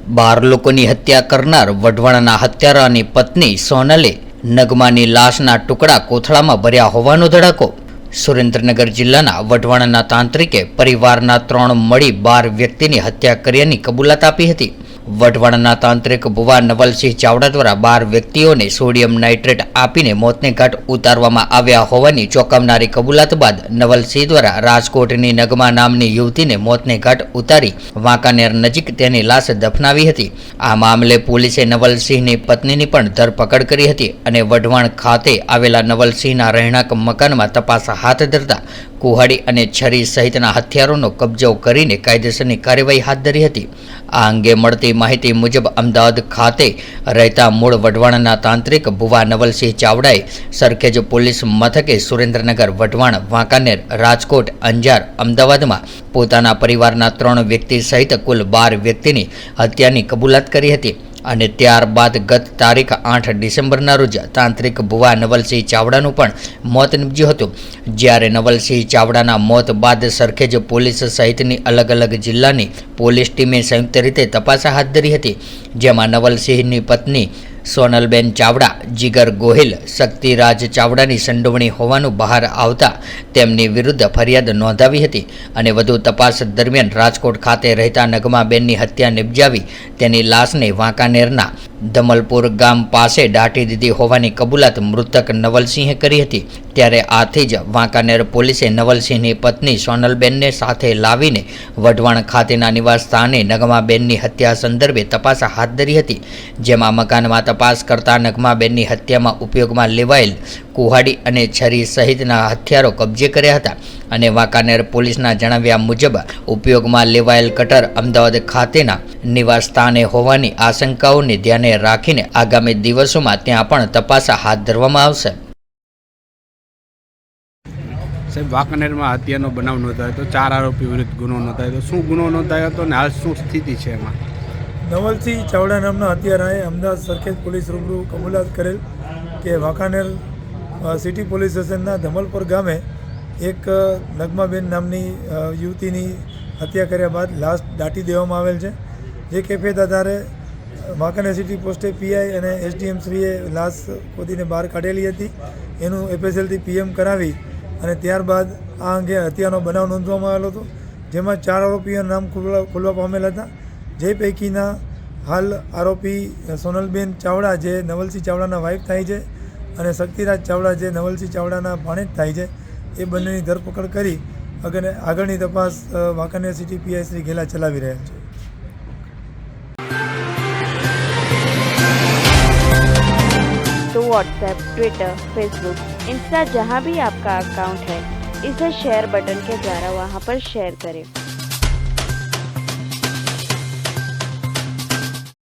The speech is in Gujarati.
12 લોકોની હત્યા કરનાર વઢવાણના હત્યારાની પત્ની સોનલે નગમાની લાશના ટુકડા કોથળામાં ભર્યા હોવાનો ધડાકો। સુરેન્દ્રનગર જિલ્લાના વઢવાણના તાંત્રિકે પરિવારના 3 મળી 12 વ્યક્તિની હત્યા કર્યાની કબૂલાત આપી હતી। વઢવાણના તાંત્રિક ભુવા નવલસિંહ ચાવડા દ્વારા 12 વ્યક્તિઓને સોડિયમ નાઇટ્રેટ આપીને મોતને ઘાટ ઉતારવામાં આવ્યા હોવાની ચોંકાવનારી કબૂલાત બાદ નવલસિંહ દ્વારા રાજકોટની નગમા નામની યુવતીને મોતને ઘાટ ઉતારી વાંકાનેર નજીક તેની લાશ દફનાવી હતી। આ મામલે પોલીસે નવલસિંહની પત્નીની પણ ધરપકડ કરી હતી અને વઢવાણ ખાતે આવેલા નવલસિંહના રહેણાંક મકાનમાં તપાસ હાથ ધરતા કુહાડી અને છરી સહિતના હથિયારોનો કબજો કરીને કાયદેસરની કાર્યવાહી હાથ ધરી હતી। આ અંગે મળતી માહિતી મુજબ અમદાવાદ ખાતે રહેતા મૂળ વઢવાણના તાંત્રિક ભુવા નવલસિંહ ચાવડાએ સરખેજ પોલીસ મથકે સુરેન્દ્રનગર, વઢવાણ, વાંકાનેર, રાજકોટ, અંજાર, અમદાવાદમાં પોતાના પરિવારના 3 વ્યક્તિ સહિત કુલ 12 વ્યક્તિની હત્યાની કબૂલાત કરી હતી અને ત્યારબાદ ગત તારીખ 8 ડિસેમ્બરના રોજ તાંત્રિક ભુવા નવલસિંહ ચાવડાનું પણ મોત નીપજ્યું હતું। જ્યારે નવલસિંહ ચાવડાના મોત બાદ સરખેજ પોલીસ સહિતની અલગ-અલગ જિલ્લાની પોલીસ ટીમે સંયુક્ત રીતે તપાસ હાથ ધરી હતી, જેમાં નવલસિંહની પત્ની સોનલબેન ચાવડા, જીગર ગોહિલ, શક્તિરાજ ચાવડાની સંડોવણી હોવાનું બહાર આવતા તેમની વિરુદ્ધ ફરિયાદ નોંધાવી હતી અને વધુ તપાસ દરમિયાન રાજકોટ ખાતે રહેતા નગમાબેનની હત્યા નિપજાવી તેની લાશને વાંકાનેરના દમલપુર ગામ પાસે દાટી દીધી હોવાની કબૂલાત મૃતક નવલસિંહે કરી હતી। ત્યારે આથી જ વાંકાનેર પોલીસે નવલસિંહની પત્ની સોનલબેનને સાથે લાવીને વઢવાણ ખાતેના નિવાસ સ્થાને નગમાબેનની હત્યા સંદર્ભે તપાસ હાથ ધરી હતી, જેમાં મકાનમાં તપાસ કરતા નગમાબેનની હત્યામાં ઉપયોગમાં લેવાયેલ કુહાડી અને છરી સહિતના હથિયારો કબજે કર્યા હતા અને વાંકાનેર પોલીસના જણાવ્યા મુજબ ઉપયોગમાં લેવાયેલ કટર અમદાવાદ ખાતેના નિવાસ સ્થાને હોવાની આશંકાઓને ધ્યાને રાખીને આગામી દિવસોમાં ત્યાં પણ તપાસ હાથ ધરવામાં આવશે। સાહેબ, વાંકાનેરમાં હત્યાનો બનાવ નોંધાયો તો 4 આરોપી વિરુદ્ધ ગુનો નોંધાયો તો શું ગુનો નોંધાયો હતો અને હાલ શું સ્થિતિ છે એમાં? નવલસિંહ ચાવડા નામના હત્યારાએ અમદાવાદ સરખેજ પોલીસ રૂબરૂ કબૂલાત કરેલ કે વાંકાનેર સિટી પોલીસ સ્ટેશનના ધમલપુર ગામે એક નગમાબેન નામની યુવતીની હત્યા કર્યા બાદ લાશ દાટી દેવામાં આવેલ છે, જે કેફેદ આધારે વાંકાનેર સિટી પોસ્ટે પીઆઈ અને એસડીએમ શ્રીએ લાશ ખોદીને બહાર કાઢેલી હતી। એનું એફએસએલથી પીએમ કરાવી અને ત્યારબાદ આ અંગે હત્યાનો બનાવ નોંધવામાં આવેલો હતો, જેમાં 4 આરોપીઓના નામ ખુલવા પામેલ હતા, જે પૈકીના હાલ આરોપી સોનલબેન ચાવડા જે નવલસિંહ ચાવડાના વાઇફ થાય છે અને શક્તિરાજ ચાવડા જે નવલસિંહ ચાવડાના ભાણેજ થાય છે, એ બંનેની ધરપકડ કરી આગળની તપાસ વાંકાનેર સિટી પીઆઈ શ્રી ઘેલા ચલાવી રહ્યા છે। तो व्हाट्सएप, ट्विटर, फेसबुक, इंस्टा जहाँ भी आपका अकाउंट है, इसे शेयर बटन के द्वारा वहाँ पर शेयर करें।